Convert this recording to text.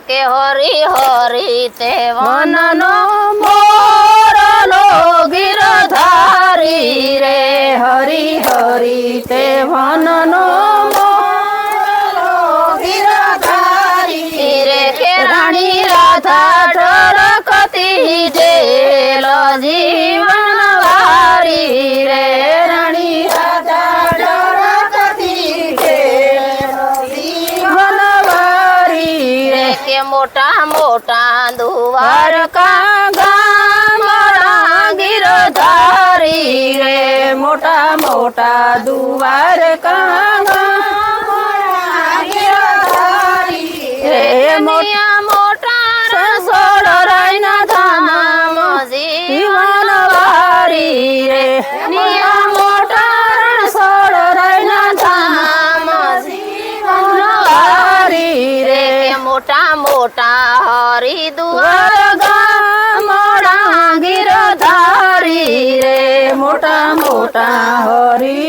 કે હરી હરી તે વનનો મોરલો ગિરધારી રે હરી હરી તે વનનો મોરલો ગિરધારી રે કે રાણી રાધા ઢળકતી જેલ જીવન વારી રે રાણી રાધા ઢળકતી જેલ જીવન વારી રે કે મોટા મોટા દુવાર દ્વારકા ગામડા ગિરધારી રે મોટા મોટા દ્વારકા ગામડા ગિરધારી રે મોટા મોટા રસોડ રાયના ધામ જીવન વારી રે નિયા મોટા રસોડ રાયના ધામ જીવન વારી રે મોટા મોટા હરિદ્વાર ગામડા ગિરધારી રે મોટા મોટા હરી